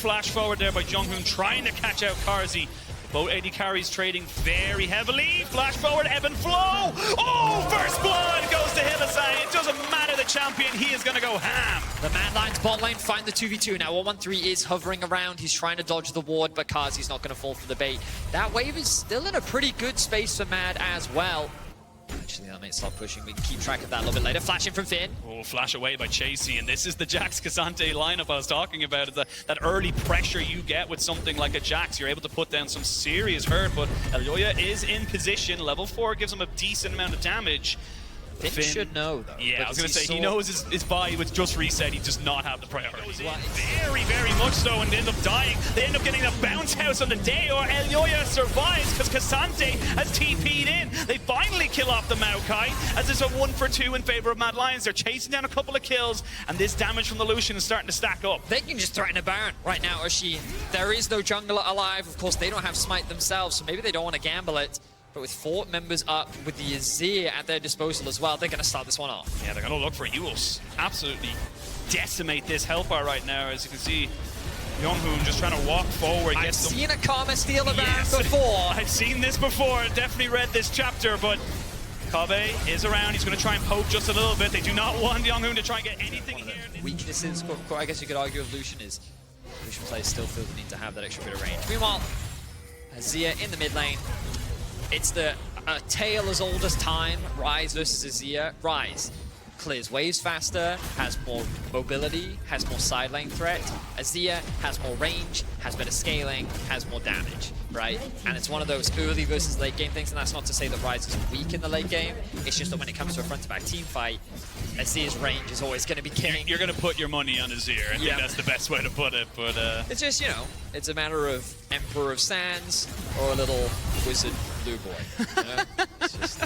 flash forward there by Junghoon, trying to catch out Karzi. Both AD carries trading very heavily. Flash forward, ebb and flow. Oh, first blood goes to Hylissang. It doesn't matter the champion, he is going to go ham. The Mad Lions bot lane find the 2v2. Now 113 is hovering around. He's trying to dodge the ward, but Karzi's not going to fall for the bait. That wave is still in a pretty good space for Mad as well. Actually, that might stop pushing. We can keep track of that a little bit later. Flashing from Finn. Oh, flash away by Chasey, and this is the Jax K'Sante lineup I was talking about. Is that early pressure you get with something like a Jax. You're able to put down some serious hurt, but Elyoya is in position. Level 4 gives him a decent amount of damage. Finn should know, though. Yeah, I was going to say, he knows his buy was just reset. He does not have the priority. Very, very much so, and end up dying. They end up getting a bounce house on the day, or Elyoya survives because K'Sante has TP'd in. They finally kill off the Maokai, as it's a 1-for-2 in favor of Mad Lions. They're chasing down a couple of kills, and this damage from the Lucian is starting to stack up. They can just threaten a Baron right now, Oshi. There is no jungler alive. Of course, they don't have Smite themselves, so maybe they don't want to gamble it. But with 4 members up, with the Azir at their disposal as well, they're going to start this one off. Yeah, they're going to look for Euls. Absolutely decimate this Hellfire right now. As you can see, Junghoon just trying to walk forward. I've seen a Karma steal a Baron Yes, before. I've seen this before. Definitely read this chapter, but Kobbe is around. He's going to try and poke just a little bit. They do not want Junghoon to try and get anything here. Weaknesses, I guess you could argue, of Lucian is Lucian players still feel the need to have that extra bit of range. Meanwhile, Azir in the mid lane. It's the tale as old as time, Ryze versus Azir. Ryze clears waves faster, has more mobility, has more side lane threat. Azir has more range, has better scaling, has more damage, right? And it's one of those early versus late game things, and that's not to say that Ryze is weak in the late game. It's just that when it comes to a front-to-back team fight, Azir's range is always going to be king. You're going to put your money on Azir. I think that's the best way to put it, but... It's just, you know, it's a matter of Emperor of Sands or a little wizard blue boy. You know? It's just...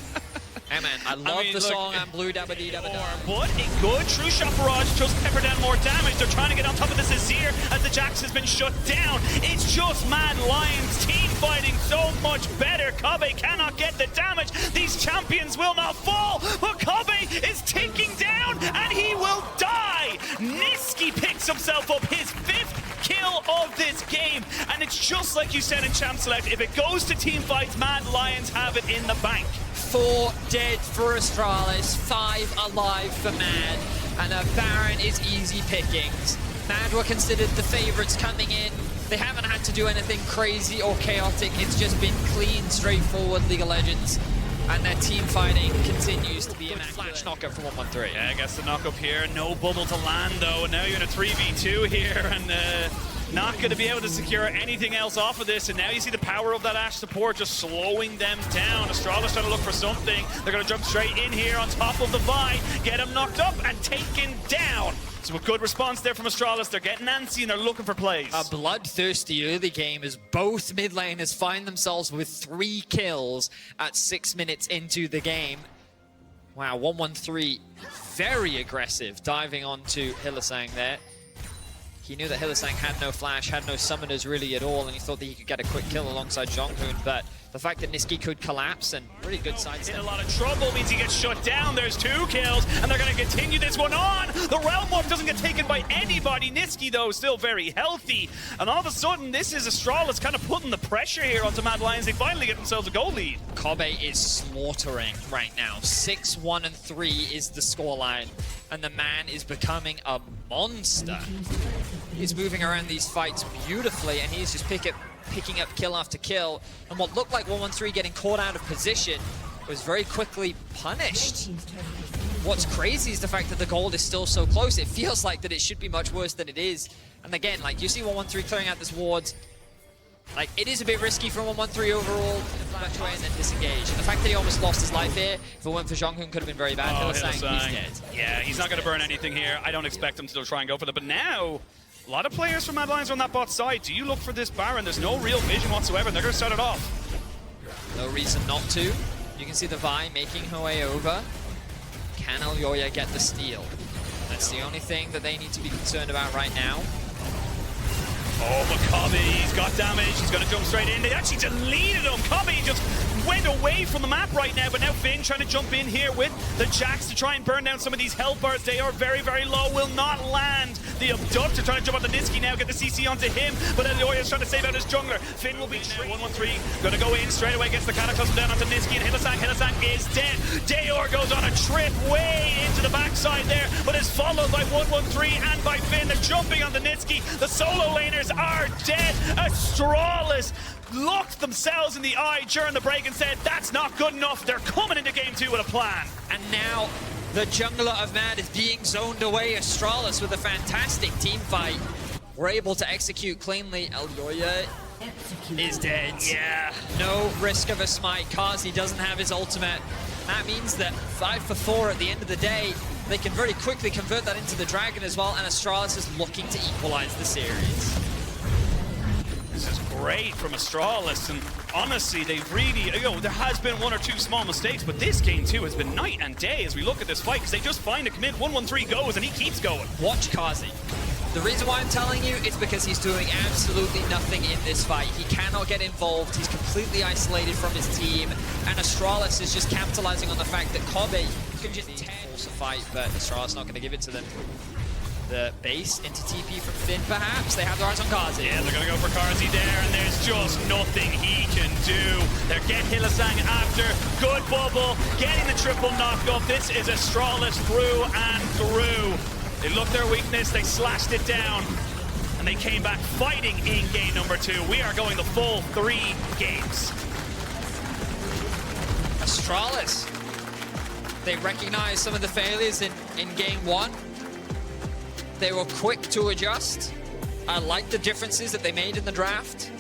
Hey man, I love the song I'm Blue Dabba Dee Dabba Da. But a good True Shot Barrage just pepper down more damage. They're trying to get on top of this Azir as the Jax has been shut down. It's just Mad Lions team fighting so much better. Kobbe cannot get the damage. These champions will not fall, but Kobbe is ticking down and he will die. Niski picks himself up his 5th kill of this game, and it's just like you said in Champ Select. If it goes to team fights, Mad Lions have it in the bank. 4 dead for Astralis, 5 alive for Mad, and a Baron is easy pickings. Mad were considered the favorites coming in. They haven't had to do anything crazy or chaotic. It's just been clean, straightforward League of Legends. And their team fighting continues to be immaculate. Flash knockup from 113. Yeah, I guess the knockup here. No bubble to land, though. And now you're in a 3v2 here, and not going to be able to secure anything else off of this. And now you see the power of that Ashe support just slowing them down. Astralis trying to look for something. They're going to jump straight in here on top of the Vi, get him knocked up and taken down. So a good response there from Astralis. They're getting antsy and they're looking for plays. A bloodthirsty early game as both mid laners find themselves with 3 kills at 6 minutes into the game. Wow, 113, very aggressive, diving onto Hylissang there. He knew that Hylissang had no flash, had no summoners really at all, and he thought that he could get a quick kill alongside Junghoon, but the fact that Niski could collapse and pretty good sidestep. In a lot of trouble means he gets shut down. There's 2 kills, and they're going to continue this one on. The Realm Walk doesn't get taken by anybody. Niski, though, is still very healthy. And all of a sudden, this is Astralis kind of putting the pressure here onto Mad Lions. They finally get themselves a goal lead. Kobbe is slaughtering right now. 6-1-3 is the scoreline, and the man is becoming a monster. He's moving around these fights beautifully, and he's just picking up kill after kill. And what looked like 113 getting caught out of position was very quickly punished. What's crazy is the fact that the gold is still so close. It feels like that it should be much worse than it is. And again, like you see 113 clearing out this wards. Like, it is a bit risky from 113 overall, flash away and then disengage. And the fact that he almost lost his life here, if it went for Junghoon, could have been very bad. Hylissang, he's dead. Yeah, he's not going to burn anything here. I don't expect him to try and go for that. But now, a lot of players from Mad Lions are on that bot side. Do you look for this Baron? There's no real vision whatsoever, and they're going to start it off. No reason not to. You can see the Vi making her way over. Can Elyoya get the steal? That's the only thing that they need to be concerned about right now. Oh, but Kobbe, he's got damage. He's going to jump straight in. They actually deleted him. Kobbe just went away from the map right now, but now Finn trying to jump in here with the Jax to try and burn down some of these health bars. They are very, very low. Will not land. The Abductor trying to jump on the Niski now, get the CC onto him, but Elioya's trying to save out his jungler. Finn will be 1-1-3, gonna go in straight away, gets the Cataclysm down onto Niski and Hylissang. Hylissang is dead. Dayor goes on a trip way into the backside there, but is followed by 1-1-3 and by Finn. They're jumping on the Niski. The solo laners are dead. Astralis locked themselves in the eye during the break and said, that's not good enough. They're coming into game 2 with a plan. And now the jungler of Mad is being zoned away. Astralis with a fantastic team fight. We're able to execute cleanly. Elioya is dead. Yeah. No risk of a smite. Kazi doesn't have his ultimate. That means that 5 for 4 at the end of the day. They can very quickly convert that into the Dragon as well, and Astralis is looking to equalize the series. This is great from Astralis, and honestly, they've really, there has been 1 or 2 small mistakes, but this game too has been night and day as we look at this fight, because they just find a commit, 1-1-3 goes, and he keeps going. Watch Kazi. The reason why I'm telling you is because he's doing absolutely nothing in this fight. He cannot get involved. He's completely isolated from his team, and Astralis is just capitalizing on the fact that Kobe can just force a fight, but Astralis not going to give it to them. The base into TP from Finn, perhaps. They have their eyes on Kazi. Yeah, they're going to go for Kazi there, and there's just nothing he can do. They get Hylissang after. Good bubble, getting the triple knock up. This is Astralis through and through. They looked their weakness, they slashed it down, and they came back fighting in game number 2. We are going the full 3 games. Astralis, they recognize some of the failures in game 1. They were quick to adjust. I like the differences that they made in the draft,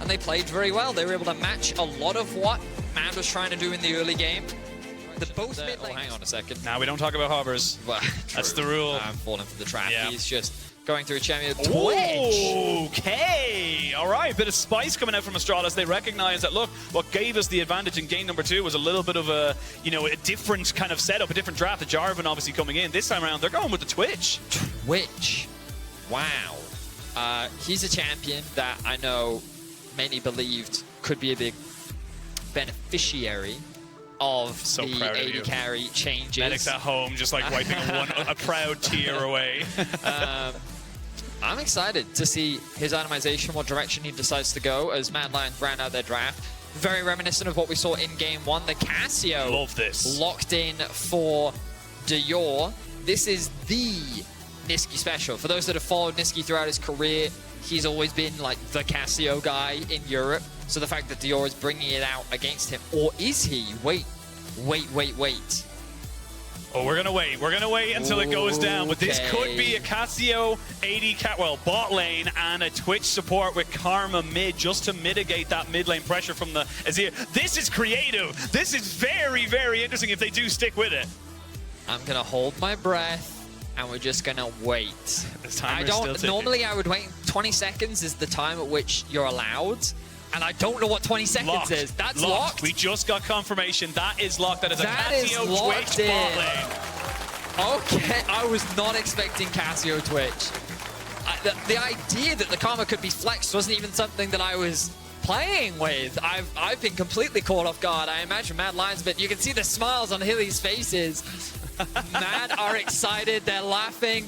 and they played very well. They were able to match a lot of what Mad was trying to do in the early game. Both mid lane. Oh, hang on a second. Now we don't talk about Hobbers. Well, that's the rule. I'm falling for the trap. Yeah. He's just going through a champion. Okay. All right. Bit of spice coming out from Astralis. They recognize that, look, what gave us the advantage in game number 2 was a little bit of a, a different kind of setup, a different draft. The Jarvan obviously coming in. This time around, they're going with the Twitch. Twitch. Wow. He's a champion that I know many believed could be a big beneficiary of the AD carry changes. Medics at home, just like wiping a proud tear away. I'm excited to see his itemization, what direction he decides to go as Mad Lions ran out their draft. Very reminiscent of what we saw in game 1. The Cassio love this. Locked in for Dayor. This is the Niski special. For those that have followed Niski throughout his career, he's always been like the Cassio guy in Europe. So the fact that Dayor is bringing it out against him, or is he? Wait. Oh, we're gonna wait. We're gonna wait until it goes down. But this could be a Cassio AD bot lane and a Twitch support with Karma mid just to mitigate that mid lane pressure from the Azir. This is creative. This is very, very interesting if they do stick with it. I'm gonna hold my breath. And we're just gonna wait. Normally I would wait. 20 seconds is the time at which you're allowed. And I don't know what 20 seconds is. That's locked. We just got confirmation. That is locked. That is a Cassio Twitch bot lane. Okay, I was not expecting Cassio Twitch. The idea that the Karma could be flexed wasn't even something that I was playing with. I've been completely caught off guard. I imagine Mad Lions, but you can see the smiles on Hilly's faces. Mad are excited, they're laughing,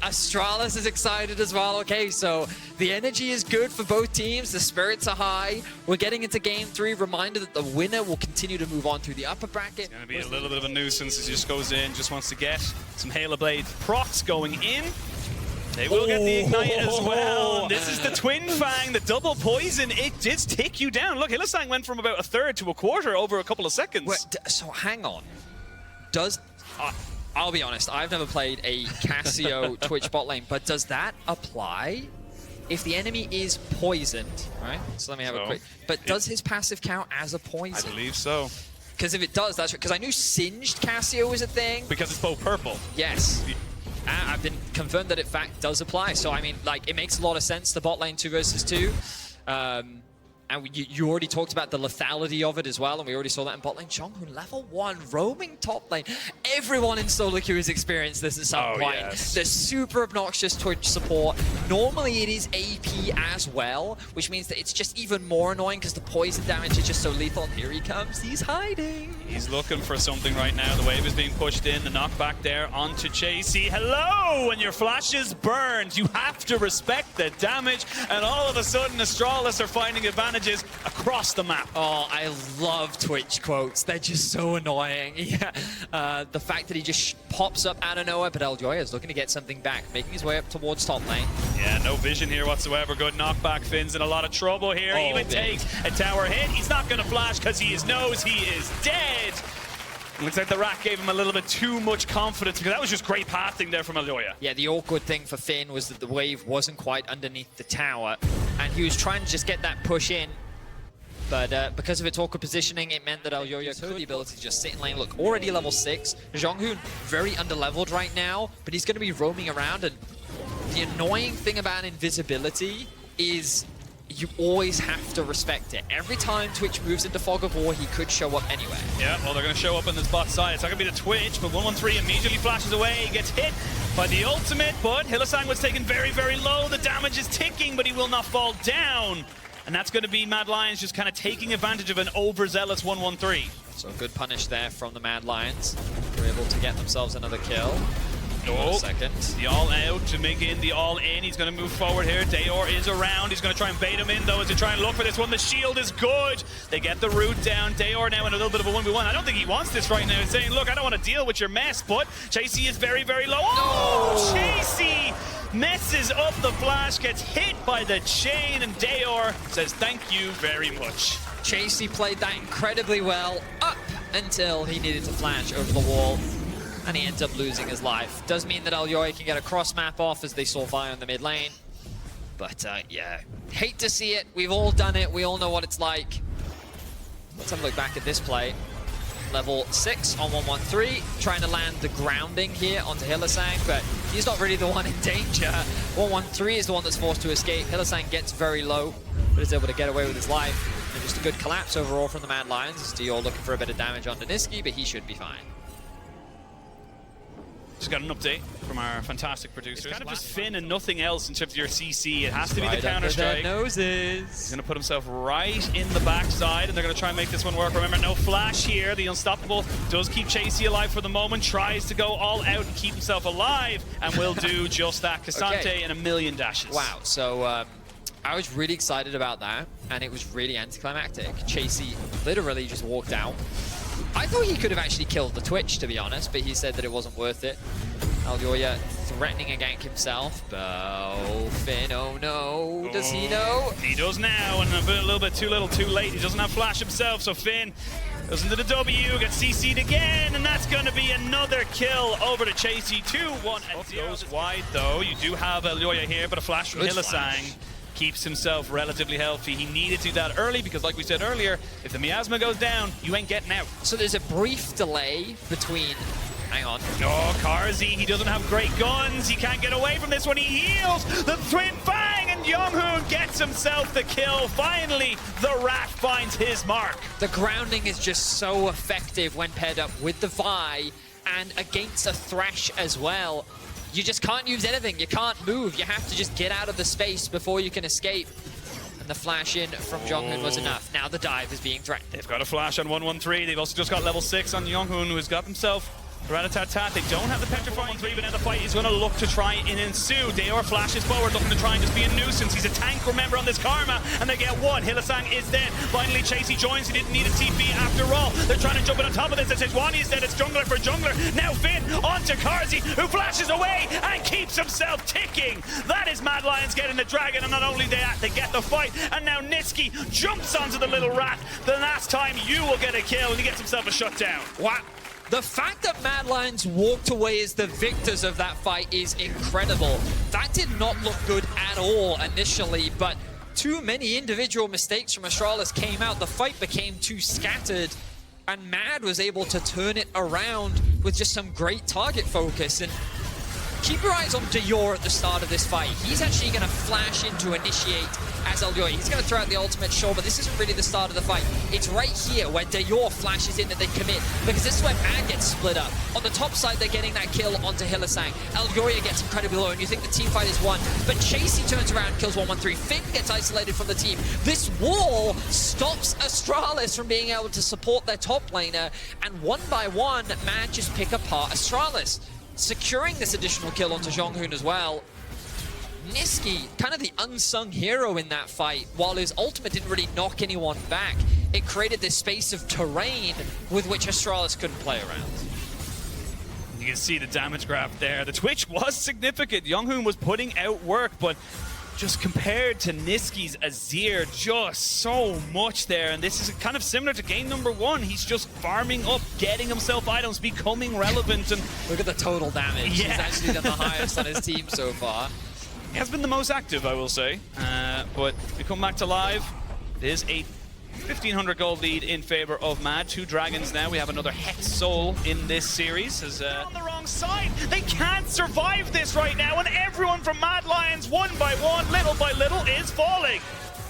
Astralis is excited as well. Okay, so the energy is good for both teams, the spirits are high. We're getting into game 3, reminder that the winner will continue to move on through the upper bracket. It's going to be a little bit of a nuisance as he just goes in, just wants to get some Halo Blade procs going in. They will get the Ignite as well. This is the Twin Fang, the double poison. It did take you down. Look, Hylissang went from about a third to a quarter over a couple of seconds. Wait, so hang on. I'll be honest, I've never played a Cassio Twitch bot lane, but does that apply if the enemy is poisoned, right? So let me have a quick... But does his passive count as a poison? I believe so. Because if it does, that's... Because I knew Singed Cassio was a thing. Because it's both purple. Yes. I've been confirmed that in fact does apply. So, I mean, like, it makes a lot of sense, the bot lane 2 versus 2. And you already talked about the lethality of it as well, and we already saw that in bot lane. Jonghoon, level 1, roaming top lane. Everyone in solo queue has experienced this at some point. Yes. The super obnoxious Twitch support. Normally it is AP as well, which means that it's just even more annoying because the poison damage is just so lethal. And here he comes, he's hiding. He's looking for something right now. The wave is being pushed in, the knockback there onto Chasey. Hello! When your flash is burned, you have to respect the damage, and all of a sudden Astralis are finding advantages across the map. Oh, I love Twitch quotes. They're just so annoying. Yeah. The fact that he just pops up out of nowhere, but Eljoya is looking to get something back, making his way up towards top lane. Yeah, no vision here whatsoever. Good knockback. Finn's in a lot of trouble here. Oh, Even takes a tower hit. He's not going to flash because he knows he is dead. Looks like the Rat gave him a little bit too much confidence because that was just great pathing there from Eljoya. Yeah, the awkward thing for Finn was that the wave wasn't quite underneath the tower, and he was trying to just get that push in. But because of its awkward positioning, it meant that Eljoya had the ability to just sit in lane. Look, already level 6. Jonghoon, very underleveled right now, but he's going to be roaming around. And the annoying thing about invisibility is you always have to respect it. Every time Twitch moves into Fog of War, he could show up anywhere. Yeah, well, they're going to show up on this bot side. It's not going to be the Twitch, but 113 immediately flashes away. He gets hit by the ultimate, but Hylissang was taken very, very low. The damage is ticking, but he will not fall down. And that's going to be Mad Lions just kind of taking advantage of an overzealous 113. So a good punish there from the Mad Lions. They're able to get themselves another kill. No, second. The all out to make in the all in. He's going to move forward here. Dayor is around. He's going to try and bait him in, though, as they try and look for this one. The shield is good. They get the root down. Dayor now in a little bit of a 1v1. I don't think he wants this right now. He's saying, look, I don't want to deal with your mess, but Chasey is very, very low. Oh, Chasey messes up the flash, gets hit by the chain, and Dayor says, thank you very much. Chasey played that incredibly well up until he needed to flash over the wall. And he ends up losing his life. Does mean that Eljoya can get a cross map off as they saw fire in the mid lane. But yeah, hate to see it. We've all done it. We all know what it's like. Let's have a look back at this play. Level 6 on 113, trying to land the grounding here onto Hylissang, but he's not really the one in danger. 113 is the one that's forced to escape. Hylissang gets very low, but is able to get away with his life. And just a good collapse overall from the Mad Lions. Dior looking for a bit of damage on Niski, but he should be fine. Just got an update from our fantastic producers. It's kind of just Finn and nothing else in terms of your CC. It has to be the counter-strike. Noses. He's going to put himself right in the backside, and they're going to try and make this one work. Remember, no flash here. The Unstoppable does keep Chasey alive for the moment, tries to go all out and keep himself alive, and will do just that. Cassante and a million dashes. Wow, so I was really excited about that, and it was really anticlimactic. Chasey literally just walked out. I thought he could have actually killed the Twitch, to be honest, but he said that it wasn't worth it. Eljoya threatening a gank himself, but oh, Finn, oh no, does he know? He does now, and a little bit too little too late. He doesn't have flash himself, so Finn goes into the W, gets CC'd again, and that's going to be another kill over to Chasey. 2-1 and 0. Goes wide, though. You do have Eljoya here, but a flash from Hylissang keeps himself relatively healthy. He needed to do that early because, like we said earlier, if the miasma goes down, you ain't getting out. So there's a brief delay between... Hang on. Oh, Karzi, he doesn't have great guns. He can't get away from this one. He heals the Twin Fang, and Jonghoon gets himself the kill. Finally, the Rat finds his mark. The grounding is just so effective when paired up with the Vi and against a Thresh as well. You just can't use anything. You can't move. You have to just get out of the space before you can escape. And the flash in from Jonghoon was enough. Now the dive is being threatened. They've got a flash on 113. They've also just got level 6 on Jonghoon, who has got himself Rat-a-tat-tat. They don't have the petrifying 3, but now the fight is going to look to try and ensue. Dayor flashes forward, looking to try and just be a nuisance. He's a tank, remember, on this Karma, and they get one. Hylissang is dead. Finally, Chasey joins. He didn't need a TP after all. They're trying to jump in on top of this. It says Wani is dead. It's jungler for jungler. Now Finn onto Karzi, who flashes away and keeps himself ticking. That is Mad Lions getting the dragon, and not only that, they get the fight, and now Niski jumps onto the little rat. The last time you will get a kill, and he gets himself a shutdown. Wow. The fact that Mad Lions walked away as the victors of that fight is incredible. That did not look good at all initially, but too many individual mistakes from Astralis came out. The fight became too scattered, and Mad was able to turn it around with just some great target focus. And Keep your eyes on Dior at the start of this fight. He's actually going to flash in to initiate as Elyoya. He's going to throw out the ultimate, sure, but this isn't really the start of the fight. It's right here where Dior flashes in and they commit, because this is where Mad gets split up. On the top side, they're getting that kill onto Hylissang. Elyoya gets incredibly low, and you think the team fight is won, but Chasey turns around, kills 113. Finn gets isolated from the team. This wall stops Astralis from being able to support their top laner, and one by one, Mad just pick apart Astralis, securing this additional kill onto Zhonghoon as well. Niski, kind of the unsung hero in that fight, while his ultimate didn't really knock anyone back, it created this space of terrain with which Astralis couldn't play around. You can see the damage graph there. The Twitch was significant. Zhonghoon was putting out work, but just compared to Niski's Azir, just so much there. And this is kind of similar to game number 1. He's just farming up, getting himself items, becoming relevant. And look at the total damage. Yeah. He's actually done the highest on his team so far. He has been the most active, I will say. But we come back to live. It is a 1,500 gold lead in favor of Mad. 2 dragons now. We have another Hex Soul in this series. They're on the wrong side. They can't survive this right now, and everyone from Mad Lions, one by one, little by little, is falling.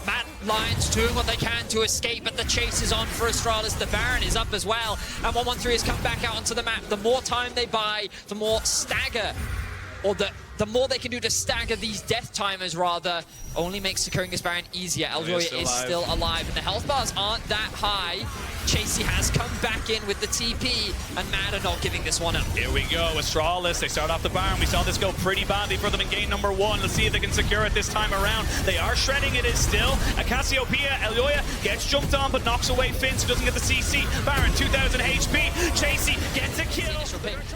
Mad Lions doing what they can to escape, but the chase is on for Astralis. The Baron is up as well, and 113 has come back out onto the map. The more time they buy, the more stagger, or the more they can do to stagger these death timers, rather, only makes securing this Baron easier. Elyoya is still alive, and the health bars aren't that high. Chasey has come back in with the TP, and Mad are not giving this one up. Here we go, Astralis. They start off the Baron. We saw this go pretty badly for them in game number 1. Let's see if they can secure it this time around. They are shredding it still. A Cassiopeia, Elyoya gets jumped on, but knocks away Finn, so doesn't get the CC. Baron, 2,000 HP. Chasey gets a kill.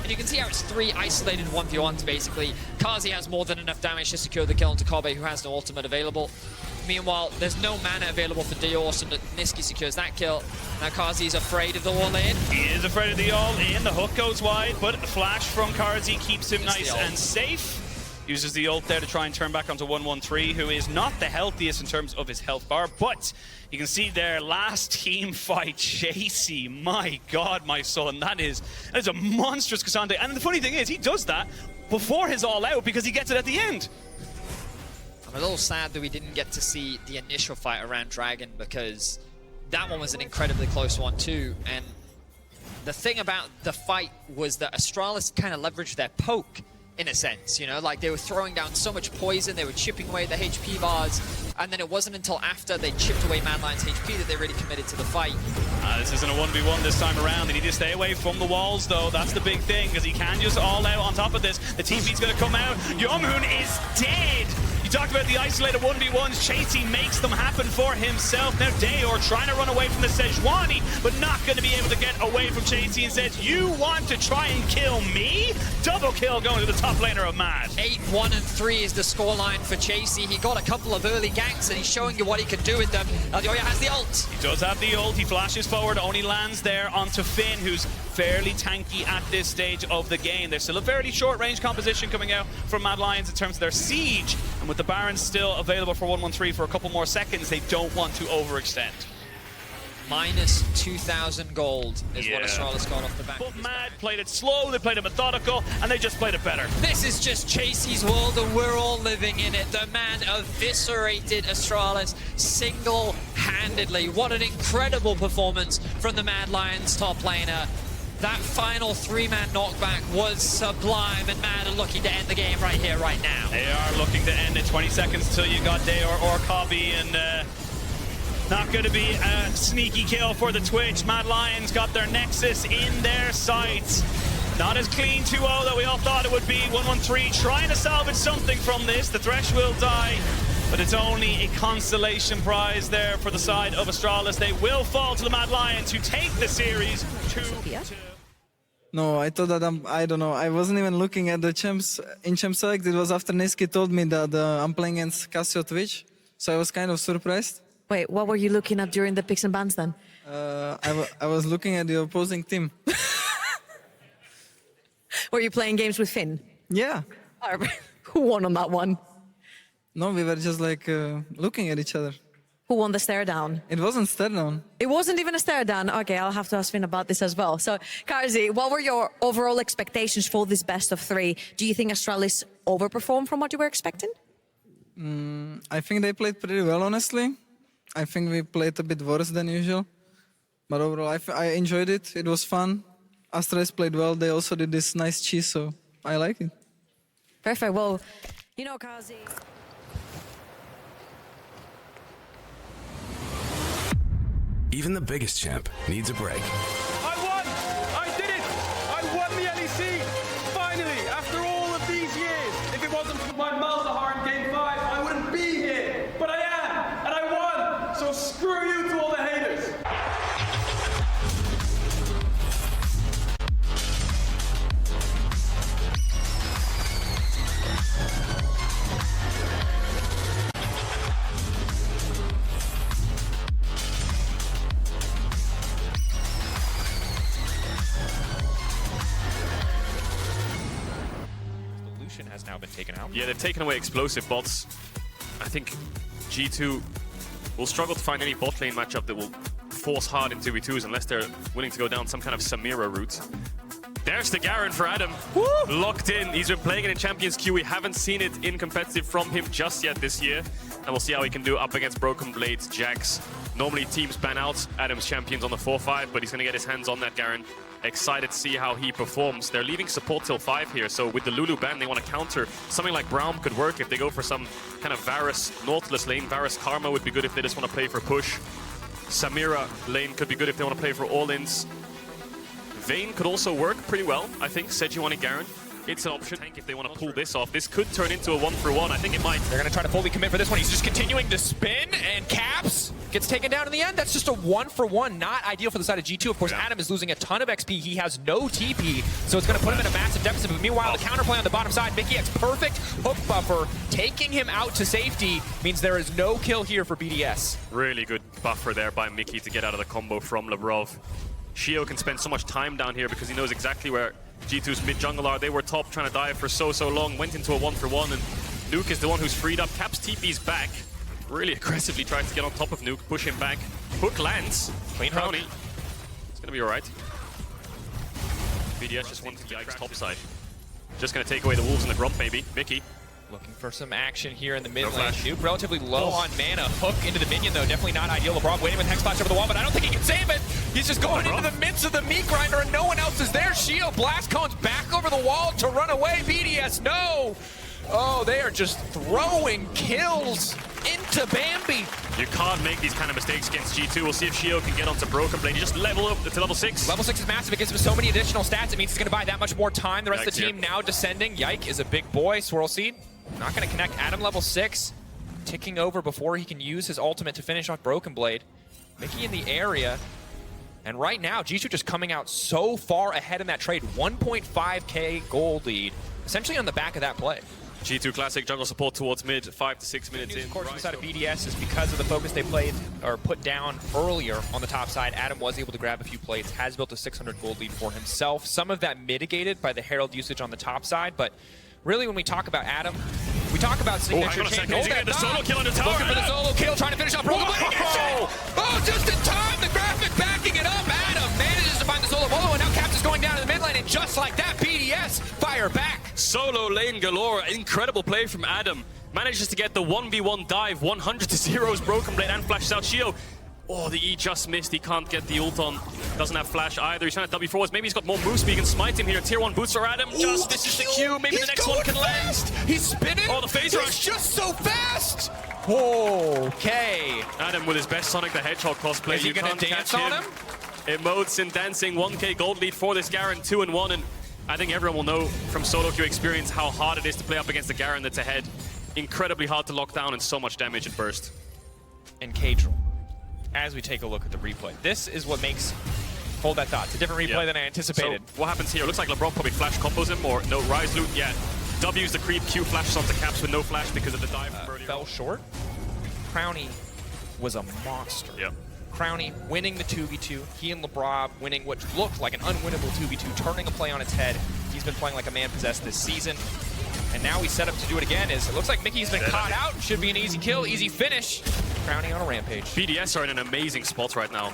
And you can see how it's 3 isolated 1v1s, basically. Kazi has more than enough damage to secure the kill onto Kobe, who has no ultimate available. Meanwhile, there's no mana available for Dior, so Niski secures that kill. Now Kazi's afraid of the all-in. He is afraid of the all-in. The hook goes wide, but a flash from Kazi keeps him nice and safe. Uses the ult there to try and turn back onto 113, who is not the healthiest in terms of his health bar, but you can see their last team fight, Chasey. My God, my son, that is a monstrous Cassandra. And the funny thing is, he does that before his all-out because he gets it at the end. I'm a little sad that we didn't get to see the initial fight around Dragon, because that one was an incredibly close one too. And the thing about the fight was that Astralis kind of leveraged their poke, in a sense, you know, like they were throwing down so much poison, they were chipping away the HP bars, and then it wasn't until after they chipped away Mad Lion's HP that they really committed to the fight. This isn't a 1v1 this time around. They need to stay away from the walls, though. That's the big thing, because he can just all out on top of this. The TP's going to come out. Zhonghoon is dead. You talked about the isolated 1v1s. Chasey makes them happen for himself. Now Dior trying to run away from the Sejuani, but not going to be able to get away from Chasey, and says, you want to try and kill me? Double kill going to the top laner of Mad. 8-1-3 is the scoreline for Chasey. He got a couple of early ganks, and he's showing you what he can do with them. Elyoya has the ult. He does have the ult. He flashes forward, only lands there onto Finn, who's fairly tanky at this stage of the game. There's still a fairly short-range composition coming out from Mad Lions in terms of their siege, and with the Baron still available for 113 for a couple more seconds, they don't want to overextend. Minus 2,000 gold is what Astralis got off the back. But Mad played it slow, they played it methodical, and they just played it better. This is just Chasey's world, and we're all living in it. The man eviscerated Astralis single-handedly. What an incredible performance from the Mad Lions top laner. That final 3-man knockback was sublime, and Mad are looking to end the game right here, right now. They are looking to end it. 20 seconds until you got Dior or Kobe, and not going to be a sneaky kill for the Twitch. Mad Lions got their Nexus in their sights. Not as clean 2-0 that we all thought it would be. 113 trying to salvage something from this. The Thresh will die, but it's only a consolation prize there for the side of Astralis. They will fall to the Mad Lions, who take the series 2-2. No, I thought that I don't know. I wasn't even looking at the champs in champ select. It was after Niski told me that I'm playing against Cassio Twitch, so I was kind of surprised. Wait, what were you looking at during the picks and bans then? I was looking at the opposing team. Were you playing games with Finn? Yeah. Who won on that one? No, we were just like looking at each other. Who won the stare down? It wasn't stare down. It wasn't even a stare down. Okay, I'll have to ask Finn about this as well. So, Karzi, what were your overall expectations for this best of three? Do you think Astralis overperformed from what you were expecting? I think they played pretty well, honestly. I think we played a bit worse than usual. But overall, I enjoyed it. It was fun. Astralis played well. They also did this nice cheese, so I like it. Perfect. Well, you know, Karzi. Even the biggest champ needs a break. I won! I did it! I won the LEC! Finally, after all of these years! If it wasn't for my Malzahar in Game 5, I wouldn't be here! But I am! And I won! So screw you to all the haters! Has now been taken out. Yeah, they've taken away explosive bots. I think G2 will struggle to find any bot lane matchup that will force hard in 2v2s unless they're willing to go down some kind of Samira route. There's the Garen for Adam. Woo! Locked in. He's been playing it in Champions Queue. We haven't seen it in competitive from him just yet this year. And we'll see how he can do up against Broken Blades, Jax. Normally teams ban out Adam's champions on the 4-5, but he's going to get his hands on that Garen. Excited to see how he performs. They're leaving support till 5 here, so with the Lulu ban, they want to counter. Something like Braum could work if they go for some kind of Varus Nautilus lane. Varus Karma would be good if they just want to play for push. Samira lane could be good if they want to play for all-ins. Vayne could also work pretty well, I think. Sejuani Garen. It's an option if they want to pull this off. This could turn into a 1-for-1. I think it might. They're going to try to fully commit for this one. He's just continuing to spin, and Caps gets taken down in the end. That's just a 1-for-1. Not ideal for the side of G2. Of course, Yeah. Adam is losing a ton of XP. He has no TP, so it's going to put him in a massive deficit. But meanwhile, the counterplay on the bottom side, Mikyx perfect hook buffer. Taking him out to safety means there is no kill here for BDS. Really good buffer there by Mickey to get out of the combo from Lavrov. Shio can spend so much time down here because he knows exactly where G2's mid-jungle are. They were top trying to dive for so long, went into a 1-for-1, and Nuke is the one who's freed up. Caps TP's back. Really aggressively tries to get on top of Nuke, push him back. Hook lands. Clean hook. Brownie. It's gonna be alright. BDS just wants the Yikes top side. Just gonna take away the Wolves and the Grump maybe. Mickey. Looking for some action here in the mid lane. flash. Nuke relatively low on mana. Hook into the minion, though. Definitely not ideal. LeBron waiting with Hex Flash over the wall, but I don't think he can save it. He's just going into the midst of the meat grinder, and no one else is there. Shio Blast Cone's back over the wall to run away. BDS, no! Oh, they are just throwing kills into Bambi. You can't make these kind of mistakes against G2. We'll see if Shio can get onto Broken Blade. He just level up to level 6. Level 6 is massive. It gives him so many additional stats. It means he's going to buy that much more time. The rest of Yikes, the team yeah. now descending. Yike is a big boy. Swirl Seed not going to connect. Adam level 6 ticking over before he can use his ultimate to finish off Broken Blade. Mickey in the area. And right now, G2 just coming out so far ahead in that trade. 1.5k gold lead, essentially on the back of that play. G2 classic jungle support towards mid, 5 to 6 minutes in. Of course, on the side of BDS is because of the focus they played or put down earlier on the top side. Adam was able to grab a few plates, has built a 600 gold lead for himself. Some of that mitigated by the Herald usage on the top side, but really when we talk about Adam, we talk about signature champions. The solo kill on the tower. Looking for the solo kill, trying to finish off Broken Blade. He gets it! Oh, just in time, the graphic backing it up. Adam manages to find the solo bolo, and now Caps is going down to the mid lane, and just like that, BDS fire back. Solo lane galore. Incredible play from Adam. Manages to get the 1v1 dive, 100 to 0's Broken Blade, and flashes out Shio. Oh, the E just missed. He can't get the ult on. Doesn't have flash either. He's trying to W4s. Maybe he's got more moves, but he can smite him here. Tier 1 boots for Adam. Just misses the Q. Maybe the next one can land. He's spinning. Oh, the phase He's rush. just so fast. Okay. Adam with his best Sonic the Hedgehog cosplay. Is he You gonna can't dance catch on him. him? Emotes and dancing. 1k gold lead for this Garen. 2-1. And I think everyone will know from solo queue experience how hard it is to play up against the Garen that's ahead. Incredibly hard to lock down and so much damage and burst. And Cadril, as we take a look at the replay, this is what makes, hold that thought, it's a different replay than I anticipated. So what happens here? It looks like LeBron probably flash combos him, or no, Rise Loot, yeah. W's the creep, Q flashes onto Caps with no flash because of the dive from earlier. Fell short. Crowny was a monster. Yep. Crowny winning the 2v2, he and LeBron winning what looked like an unwinnable 2v2, turning a play on its head. He's been playing like a man possessed this season. And now he's set up to do it again. It looks like Mickey's been caught out. Should be an easy kill, easy finish. Crowny on a rampage. BDS are in an amazing spot right now.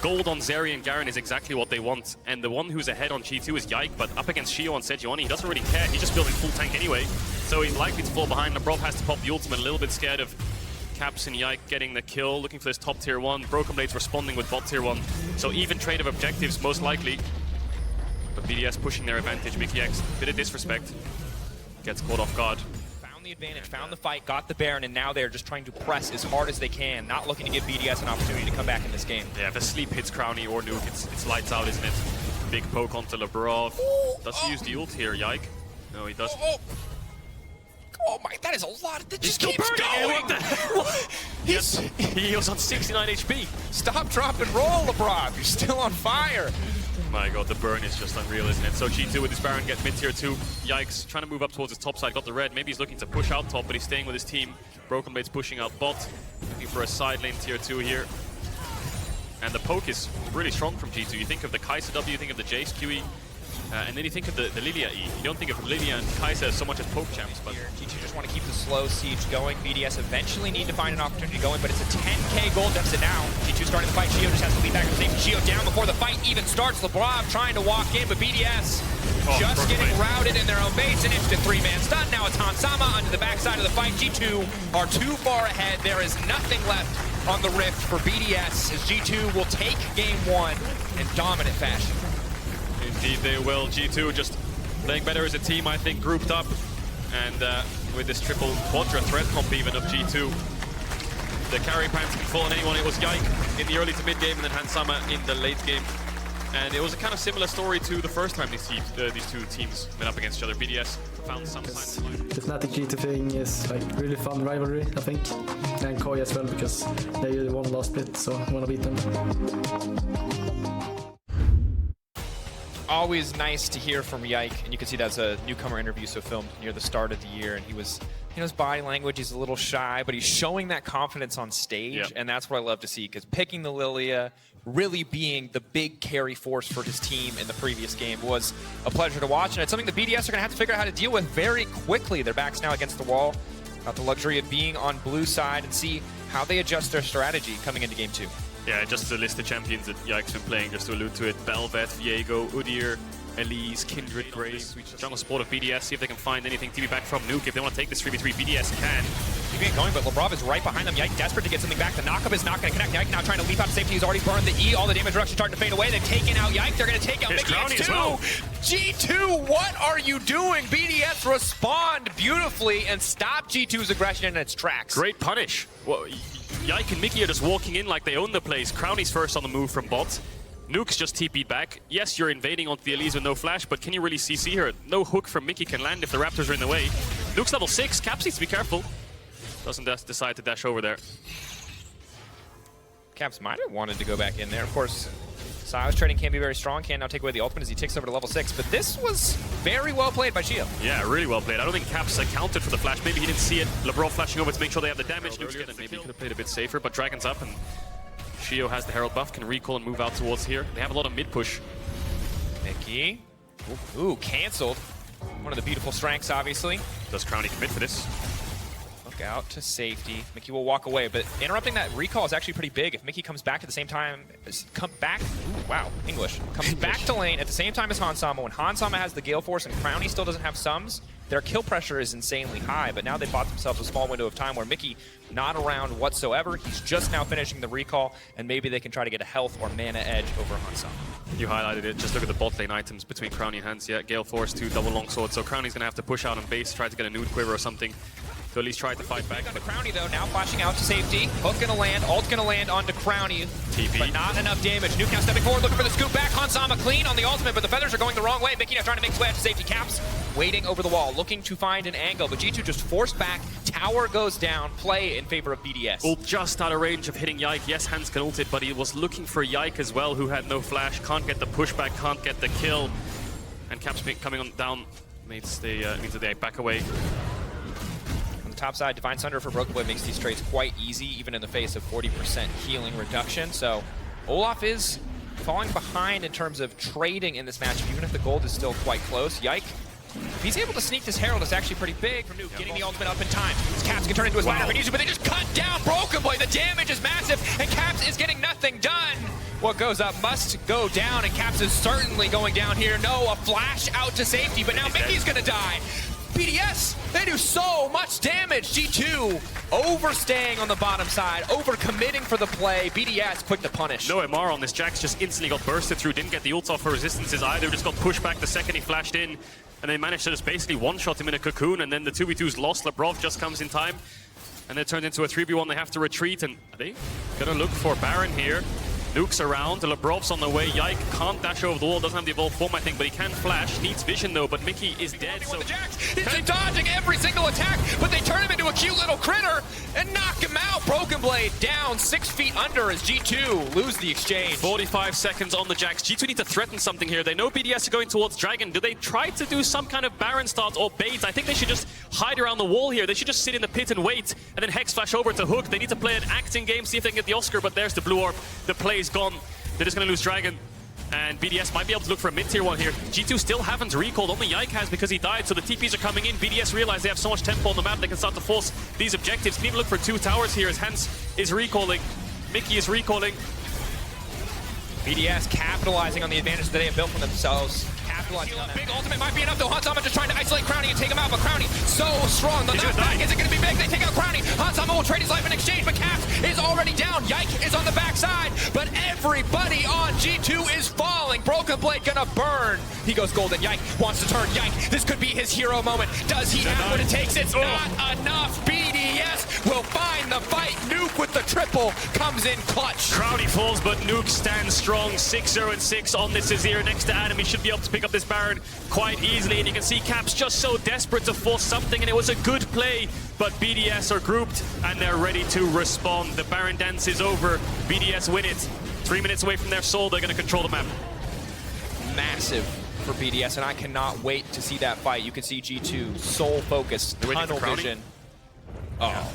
Gold on Zeri and Garen is exactly what they want, and the one who's ahead on G2 is Yike, but up against Shio and Sejuani, he doesn't really care. He's just building full tank anyway, so he's likely to fall behind. Labrov has to pop the ultimate, a little bit scared of Caps and Yike getting the kill, looking for this top tier 1. Broken Blade's responding with bot tier 1, so even trade of objectives most likely. But BDS pushing their advantage. Mickey X, bit of disrespect, gets caught off guard. The advantage, found the fight, got the Baron, and now they're just trying to press as hard as they can, not looking to give BDS an opportunity to come back in this game. Yeah, if the sleep hits Crowny or Nuke, it's lights out, isn't it? Big poke onto Labrov. Does he use the ult here, Yike? No, he doesn't. Oh my, that is a lot. That just still keeps burning. going. What the hell? He was on 69 HP. Stop, drop, and roll, Labrov. You're still on fire. My god, the burn is just unreal, isn't it? So G2 with his Baron gets mid-tier 2. Yikes, trying to move up towards his top side, got the red. Maybe he's looking to push out top, but he's staying with his team. Broken Blade's pushing out bot, looking for a side lane tier 2 here. And the poke is really strong from G2. You think of the Kai'Sa W, you think of the Jace QE, and then you think of the Lilia E. You don't think of Lilia and Kai'Sa so much as poke champs, but G2 just want to keep the slow siege going. BDS eventually need to find an opportunity to go in, but it's a 10k gold deficit now. G2 starting the fight. Shio just has to lead back to save Shio down before the fight even starts. Labrov trying to walk in, but BDS just getting routed in their own base. An instant 3-man stun. Now it's Hansama onto the backside of the fight. G2 are too far ahead. There is nothing left on the Rift for BDS as G2 will take game 1 in dominant fashion. indeed they will. G2 just playing better as a team, I think, grouped up. And with this triple quadra threat comp even of G2, the carry pants can fall on anyone. It was Yike in the early to mid game and then Hansama in the late game. And it was a kind of similar story to the first time these two teams met up against each other. BDS found some signs of life. The Fnatic G2 thing is like really fun rivalry, I think. And Koi as well, because they won last split, so I want to beat them. Always nice to hear from Yike, and you can see that's a newcomer interview, so filmed near the start of the year, and he was, you know, his body language is a little shy, but he's showing that confidence on stage, and that's what I love to see, because picking the Lilia, really being the big carry force for his team in the previous game was a pleasure to watch, and it's something the BDS are going to have to figure out how to deal with very quickly. Their back's now against the wall, got the luxury of being on blue side, and see how they adjust their strategy coming into game 2. Yeah, just to list the champions that Yike's been playing, just to allude to it: Bel'Veth, Viego, Udyr, Elise, Kindred, Graves. Jungle support of BDS, see if they can find anything to be back from Nuke. If they want to take this 3v3, BDS can. Keeping it going, but Labrov is right behind them. Yike desperate to get something back. The knockup is not going to connect. Yike now trying to leap out to safety. He's already burned the E. All the damage reduction starting to fade away. They've taken out Yike. They're going to take out Mickey X2. Well. G2, what are you doing? BDS respond beautifully and stop G2's aggression in its tracks. Great punish. Well, Yike and Mickey are just walking in like they own the place. Crowny's first on the move from bot. Nuke's just TP'd back. Yes, you're invading onto the Elise with no flash, but can you really CC her? No hook from Mickey can land if the Raptors are in the way. Nuke's level 6. Caps needs to be careful. Doesn't decide to dash over there. Caps might have wanted to go back in there. Of course, Silas trading can be very strong. Can now take away the ultimate as he ticks over to level 6. But this was very well played by Shio. Yeah, really well played. I don't think Caps accounted for the flash. Maybe he didn't see it. Labrov flashing over to make sure they have the damage. Nuke's getting maybe could have played a bit safer, but Dragon's up and Shio has the Herald buff, can recall and move out towards here. They have a lot of mid push. Mickey. Ooh, canceled. One of the beautiful strengths, obviously. Does Crowny commit for this? Look out to safety. Mickey will walk away, but interrupting that recall is actually pretty big. If Mickey comes back at the same time, comes back to lane at the same time as Hansama, when Hansama has the Gale Force and Crowny still doesn't have sums, their kill pressure is insanely high, but now they bought themselves a small window of time where Mickey not around whatsoever. He's just now finishing the recall, and maybe they can try to get a health or mana edge over Hansama. You highlighted it. Just look at the bot lane items between Crowny and Hans. Yeah, Gale Force, 2 double longsword. So Crowny's going to have to push out on base, try to get a nude quiver or something to at least try to fight back. But Crowny, though, now flashing out to safety. Hook going to land, ult going to land onto Crowny. TP. But not enough damage. Nuke now stepping forward, looking for the scoop back. Hansama clean on the ultimate, but the feathers are going the wrong way. Mickey now trying to make his way out to safety. Caps waiting over the wall, looking to find an angle, but G2 just forced back. Tower goes down, play in favor of BDS. Ult just out of range of hitting Yike. Yes, Hans can ult it, but he was looking for Yike as well, who had no flash, can't get the pushback, can't get the kill. And Caps coming on down means that they back away. On the top side, Divine Sunder for Broken Blade makes these trades quite easy, even in the face of 40% healing reduction. So Olaf is falling behind in terms of trading in this matchup, even if the gold is still quite close. Yike, if he's able to sneak this Herald, it's actually pretty big for Nuke, getting the ultimate up in time. His Caps can turn into a spider if he needs to, but they just cut down Broken Blade. The damage is massive, and Caps is getting nothing done. What goes up must go down, and Caps is certainly going down here. No, a flash out to safety, but now Mickey's gonna die. BDS, they do so much damage. G2 overstaying on the bottom side, over-committing for the play. BDS quick to punish. No MR on this. Jax just instantly got bursted through, didn't get the ult off for resistances either, just got pushed back the second he flashed in, and they managed to just basically one-shot him in a cocoon, and then the 2v2's lost. Labrov just comes in time, and it turned into a 3v1. They have to retreat, and are they gonna look for Baron here? Nuke's around, Labrov's on the way. Yike can't dash over the wall, doesn't have the evolved form, I think, but he can flash. Needs vision though, but Mickey is dead. So He's dodging every single attack, but they turn him into a cute little critter and knock him out. Broken Blade down 6 feet under as G2 lose the exchange. 45 seconds on the Jax. G2 need to threaten something here. They know BDS are going towards Dragon. Do they try to do some kind of Baron start or bait? I think they should just hide around the wall here. They should just sit in the pit and wait, and then Hex flash over to Hook. They need to play an acting game, see if they can get the Oscar, but there's the blue orb. The play is gone. They're just going to lose Dragon, and BDS might be able to look for a mid-tier one here. G2 still haven't recalled, only Yike has because he died, so the TPs are coming in. BDS realize they have so much tempo on the map, they can start to force these objectives. Need to look for 2 towers here as Hans is recalling. Mickey is recalling. BDS capitalizing on the advantage that they have built for themselves. Capitalizing on that. Big ultimate might be enough though. Hansama just trying to isolate Crowny and take him out, but Crowny so strong. The knockback isn't going to be big. They take out Crowny. Hansama will trade his life in exchange, but Caps is already down. Yike is on the backside, but everybody on G2 is falling. Broken Blade gonna burn. He goes golden. Yike wants to turn. Yike, this could be his hero moment. Does he have what it takes? It's not enough. BDS will find the fight. Nuke with the triple comes in clutch. Crowny falls, but Nuke stands strong. 6-0-6 on this Azir next to Adam. He should be able to pick up this Baron quite easily, and you can see Caps just so desperate to force something, and it was a good play, but BDS are grouped and they're ready to respond. The Baron dance is over. BDS win it. 3 minutes away from their soul. They're going to control the map. Massive for BDS, and I cannot wait to see that fight. You can see G2 soul focused, tunnel vision. Oh.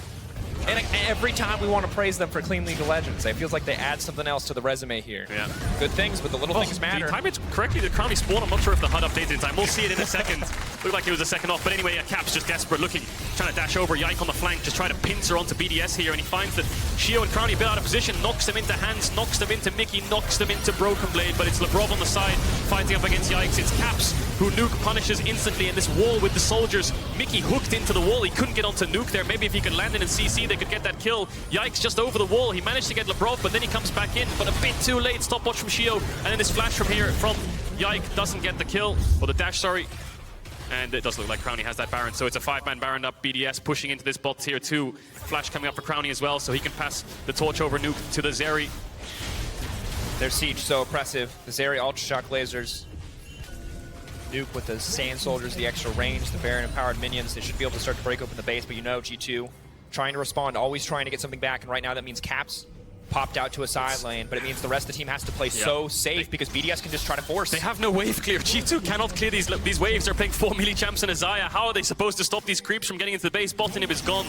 And every time we want to praise them for Clean League of Legends, it feels like they add something else to the resume here. Yeah. Good things, but the little things matter. Time it correctly, the Crowny spawn. I'm not sure if the HUD updated in time. We'll see it in a second. Looked like it was a second off, but anyway, Cap's just desperate, looking, trying to dash over. Yike on the flank, just trying to pincer onto BDS here, and he finds that Shio and Crowny a bit out of position, knocks them into Hans, knocks them into Mickey, knocks them into Broken Blade, but it's Labrov on the side, fighting up against Yikes. It's Caps who Nuke punishes instantly, and this wall with the soldiers. Mickey hooked into the wall. He couldn't get onto Nuke there. Maybe if he could land in and CC, they could get that kill. Yikes just over the wall. He managed to get Labrov, but then he comes back in, but a bit too late. Stopwatch from Shio, and then this flash from here from Yike doesn't get the kill, or the dash, sorry. And it does look like Crowny has that Baron, so it's a 5-man Baron up. BDS pushing into this bot tier 2. Flash coming up for Crowny as well, so he can pass the torch over Nuke to the Zeri. Their siege so oppressive. The Zeri Ultra Shock lasers. Nuke with the Sand Soldiers, the extra range, the Baron empowered minions. They should be able to start to break open the base, but you know G2 trying to respond, always trying to get something back, and right now that means Caps popped out to a side lane, but it means the rest of the team has to play so safe because BDS can just try to force. They have no wave clear. G2 cannot clear these waves. They're playing 4 melee champs and a Xayah. How are they supposed to stop these creeps from getting into the base? Bot inhib is gone.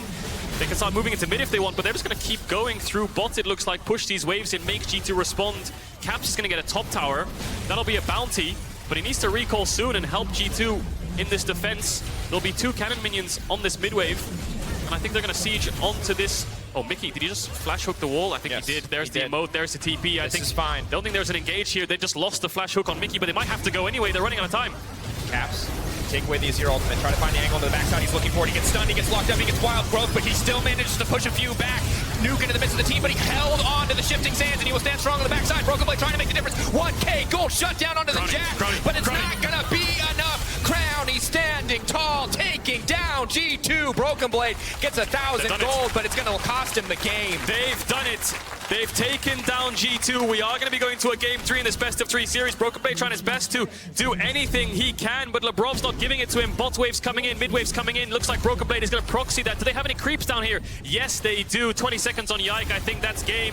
They can start moving into mid if they want, but they're just going to keep going through bot, it looks like, push these waves and make G2 respond. Caps is going to get a top tower. That'll be a bounty, but he needs to recall soon and help G2 in this defense. There'll be 2 cannon minions on this mid wave, and I think they're going to siege onto this. Oh, Mickey, did he just flash hook the wall? I think he did. There's the emote, there's the TP. I think is fine. Don't think there's an engage here. They just lost the flash hook on Mickey, but they might have to go anyway. They're running out of time. Caps take away the Azir ultimate, try to find the angle on the backside. He's looking for it. He gets stunned, he gets locked up, he gets wild growth, but he still manages to push a few back. Nuke into the midst of the team, but he held on to the shifting sands, and he will stand strong on the backside. Broken Blade trying to make the difference. 1K gold shut down onto the Jack, but it's not gonna be enough. Crowny standing tall, taking down G2. Broken Blade gets 1,000 gold, but it's gonna cost him the game. They've done it. They've taken down G2. We are going to be going to a game 3 in this best of 3 series. Broken Blade trying his best to do anything he can, but Labrov's not giving it to him. Bot waves coming in, mid waves coming in. Looks like Broken Blade is going to proxy that. Do they have any creeps down here? Yes, they do. 20 seconds on Yike. I think that's game.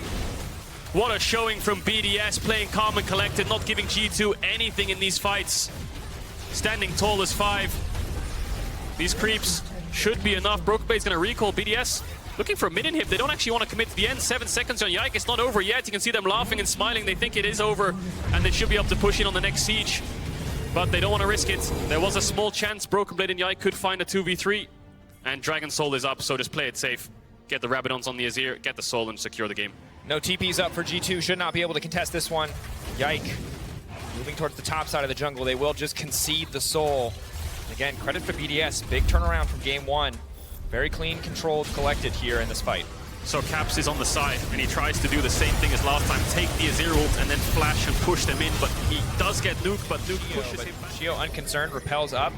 What a showing from BDS, playing calm and collected, not giving G2 anything in these fights. Standing tall as 5. These creeps should be enough. Broken Blade's going to recall BDS. Looking for a mid inhib. They don't actually want to commit to the end. 7 seconds on Yike. It's not over yet. You can see them laughing and smiling. They think it is over, and they should be able to push in on the next siege. But they don't want to risk it. There was a small chance Broken Blade and Yike could find a 2v3. And Dragon Soul is up, so just play it safe. get the Rabadons on the Azir, get the Soul, and secure the game. No TP's up for G2, should not be able to contest this one. Yike. Moving towards the top side of the jungle, they will just concede the Soul. Again, credit for BDS, big turnaround from game 1. Very clean, controlled, collected here in this fight. So Caps is on the side, and he tries to do the same thing as last time, take the Azir ult and then flash and push them in, but he does get Nuke, but Nuke pushes him back. Shio unconcerned, repels up,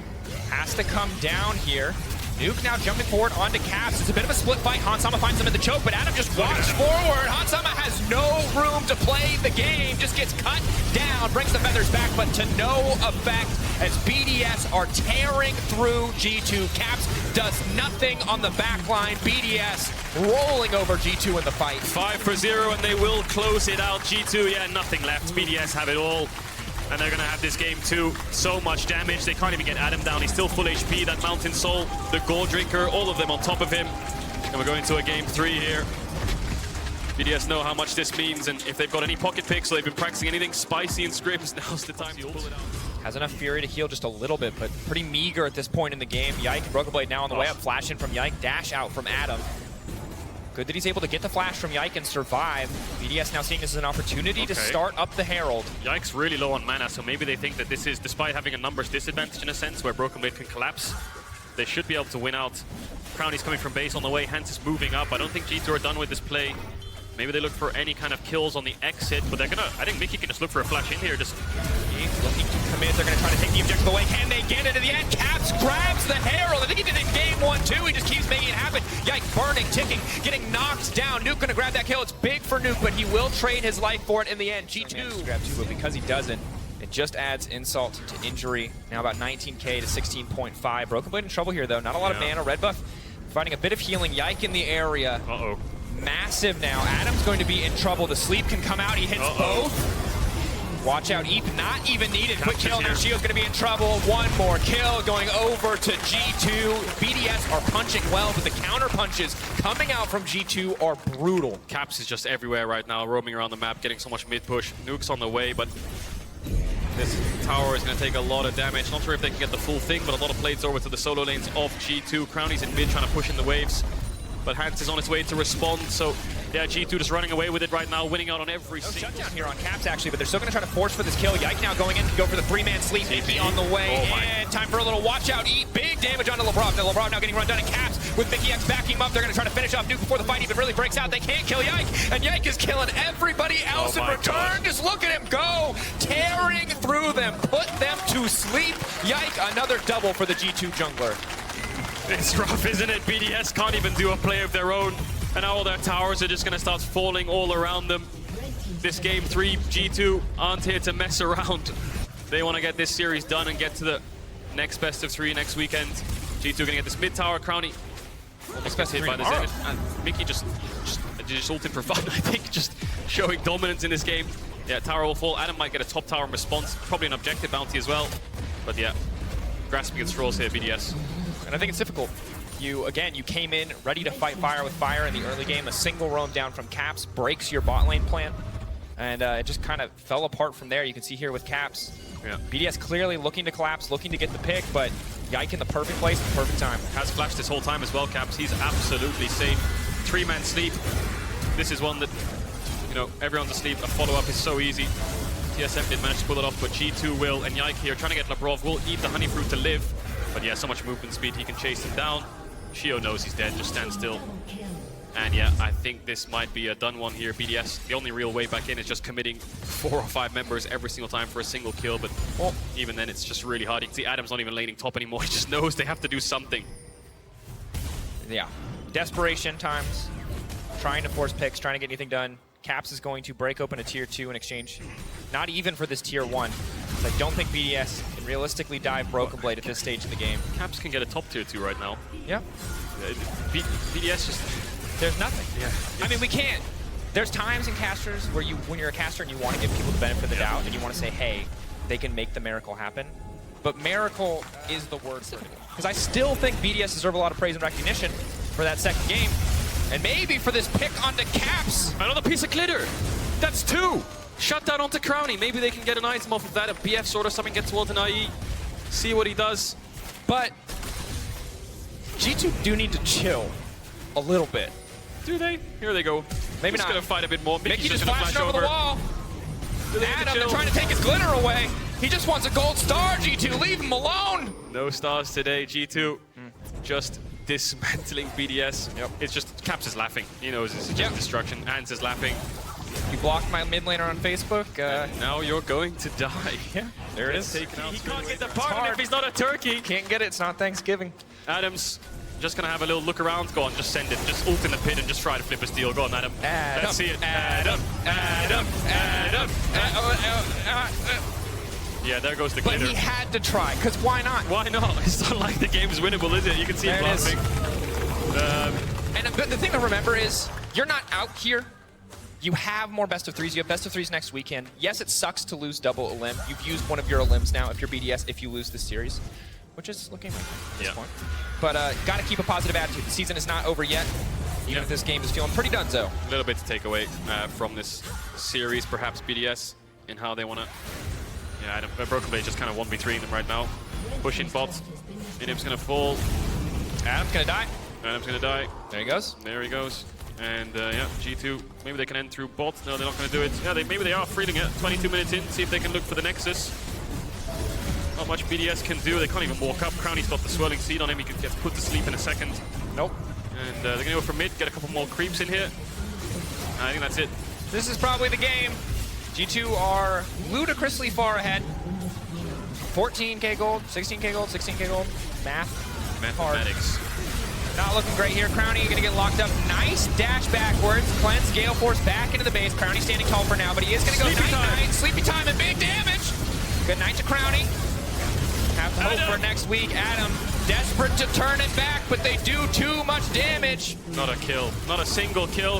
has to come down here. Nuke now jumping forward onto Caps. It's a bit of a split fight. Hansama finds him in the choke, but Adam just walks forward. Hansama has no room to play the game, just gets cut down, brings the feathers back, but to no effect as BDS are tearing through G2. Caps does nothing on the back line. BDS rolling over G2 in the fight. 5-0, and they will close it out. G2, yeah, nothing left. BDS have it all. And they're going to have this game too. So much damage. They can't even get Adam down. He's still full HP. That Mountain Soul, the Gore Drinker, all of them on top of him. And we're going to a game 3 here. BDS know how much this means. And if they've got any pocket picks or they've been practicing anything spicy in scrims, now's the time to pull it out. Has enough Fury to heal just a little bit, but pretty meager at this point in the game. Yike and Broken Blade now on the way up. Flash in from Yike. Dash out from Adam. Good that he's able to get the flash from Yike and survive. BDS now seeing this as an opportunity to start up the Herald. Yike's really low on mana, so maybe they think that this is, despite having a numbers disadvantage in a sense, where Broken Blade can collapse, they should be able to win out. Crowny's coming from base on the way, Hans is moving up. I don't think G2 are done with this play. Maybe they look for any kind of kills on the exit, but they're gonna, I think Mickey can just look for a flash in here. Just looking to commit, they're gonna try to take the objective away. Can they get it in the end? Caps grabs the Herald. I think he did it in game 1 too. He just keeps making it happen. Yike burning, ticking, getting knocked down. Nuke gonna grab that kill. It's big for Nuke, but he will trade his life for it in the end. G2 grab 2, but because he doesn't, it just adds insult to injury. Now about 19k to 16.5. Broken Blade in trouble here though. Not a lot of mana. Red buff finding a bit of healing. Yike in the area. Uh-oh. Massive now. Adam's going to be in trouble. The sleep can come out. He hits both. Watch out, Eep not even needed. Quick kill. Now Shio's going to be in trouble. One more kill going over to G2. BDS are punching well, but the counter punches coming out from G2 are brutal. Caps is just everywhere right now, roaming around the map, getting so much mid push. Nuke's on the way, but this tower is going to take a lot of damage. Not sure if they can get the full thing, but a lot of plates over to the solo lanes of G2. Crowny's in mid trying to push in the waves. But Hans is on his way to respond, so yeah, G2 just running away with it right now, winning out on every single... shutdown here on Caps, actually, but they're still going to try to force for this kill. Yike now going in to go for the 3-man sleep. Mickey on the way, and time for a little watch out. Eat big damage onto LeBron. Now LeBron now getting run down in Caps with Mickey X backing him up. They're going to try to finish off Nuke before the fight even really breaks out. They can't kill Yike, and Yike is killing everybody else in return. God. Just look at him go, tearing through them, put them to sleep. Yike, another double for the G2 jungler. It's rough, isn't it? BDS can't even do a play of their own, and now all their towers are just going to start falling all around them. This game 3, G2 aren't here to mess around. They want to get this series done and get to the next best of 3 next weekend. G2 going to get this mid tower. Crowny almost gets hit by the Zenith, and Mickey just ulted for fun, I think, just showing dominance in this game. Yeah, tower will fall. Adam might get a top tower in response, probably an objective bounty as well. But yeah, grasping at straws here, BDS. And I think it's difficult. You came in ready to fight fire with fire in the early game. A single roam down from Caps breaks your bot lane plan. And it just kind of fell apart from there. You can see here with Caps. Yeah. BDS clearly looking to collapse, looking to get the pick, but Yike in the perfect place at the perfect time. Has flashed this whole time as well, Caps. He's absolutely safe. 3-man sleep. This is one that, you know, everyone's asleep. A follow-up is so easy. TSM did manage to pull it off, but G2 will. And Yike here trying to get Labrov will eat the honey fruit to live. But yeah, so much movement speed, he can chase him down. Shio knows he's dead, just stand still. And yeah, I think this might be a done one here. BDS, the only real way back in is just committing 4 or 5 members every single time for a single kill. But even then, it's just really hard. You can see Adam's not even laning top anymore. He just knows they have to do something. Yeah, desperation times. Trying to force picks, trying to get anything done. Caps is going to break open a tier 2 in exchange. Not even for this tier 1. I don't think BDS can realistically dive Broken Blade at this stage in the game. Caps can get a top tier 2 right now. Yeah. BDS just... There's nothing. Yeah. I mean, we can't. There's times in casters where when you're a caster and you want to give people the benefit of the doubt and you want to say, hey, they can make the miracle happen. But miracle is the word for it. Because I still think BDS deserve a lot of praise and recognition for that second game. And maybe for this pick onto Caps. Another piece of glitter. That's 2. Shut down onto Crowny. Maybe they can get an item off of that. A BF sort of something, get towards an IE. See what he does. But G2 do need to chill a little bit. Do they? Here they go. Maybe just not. Gonna fight a bit more. Mickey just gonna flashed flash over the wall. Adam, they're trying to take his glitter away. He just wants a gold star, G2. Leave him alone. No stars today, G2. Just dismantling BDS. Yep. It's just Caps is laughing. He knows it's just destruction. Ants is laughing. You blocked my mid laner on Facebook. Now you're going to die. Yeah, there it is. He can't get the pardon if he's not a turkey. Can't get it. It's not Thanksgiving. Adam's just gonna have a little look around. Go on, just send it. Just ult in the pit and just try to flip a steal. Go on, Adam. Let's see it. Adam. Yeah, there goes the glitter. But he had to try, because why not? Why not? It's not like the game's winnable, is it? You can see it laughing. And the thing to remember is, you're not out here. You have more best of threes. You have best of threes next weekend. Yes, it sucks to lose double Elim. You've used one of your Elims now if you're BDS if you lose this series, which is looking like at this point. But got to keep a positive attitude. The season is not over yet, even if this game is feeling pretty donezo. A little bit to take away from this series, perhaps BDS, in how they want to... Yeah, Adam, Broken Blade just kind of 1v3ing them right now. Pushing bots. Minim's going to fall. Adam's going to die. Adam's going to die. There he goes. There he goes. And yeah, G2, maybe they can end through bot. No, they're not going to do it. Yeah, maybe they are freeing it. 22 minutes in, see if they can look for the Nexus. Not much BDS can do. They can't even walk up. Crowny's got the swirling seed on him. He can get put to sleep in a second. Nope. And they're going to go for mid, get a couple more creeps in here. I think that's it. This is probably the game. G2 are ludicrously far ahead. 14k gold, 16k gold, 16k gold. Mathematics. Not looking great here. Crowny gonna get locked up. Nice dash backwards. Cleanse Gale Force back into the base. Crowny standing tall for now, but he is gonna go night-night. Sleepy time and big damage. Good night to Crowny. Have hope for next week. Adam desperate to turn it back, but they do too much damage. Not a kill. Not a single kill.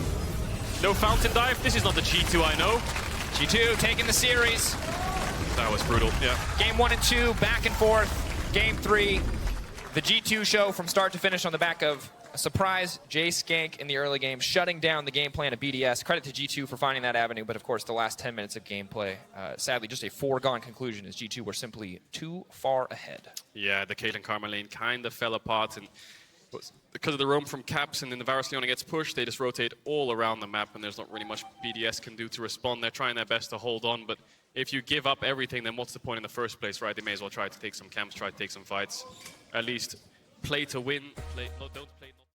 No fountain dive. This is not the G2 I know. G2 taking the series. That was brutal, yeah. Game 1 and 2, back and forth. Game 3, the G2 show from start to finish on the back of a surprise Jay Skank in the early game, shutting down the game plan of BDS. Credit to G2 for finding that avenue, but of course the last 10 minutes of gameplay, sadly just a foregone conclusion as G2 were simply too far ahead. Yeah, the Caitlyn Karma lane kind of fell apart, and because of the roam from Caps and then the Varus Leona gets pushed, they just rotate all around the map, and there's not really much BDS can do to respond. They're trying their best to hold on, but if you give up everything, then what's the point in the first place, right? They may as well try to take some camps, try to take some fights. At least play to win. Don't play...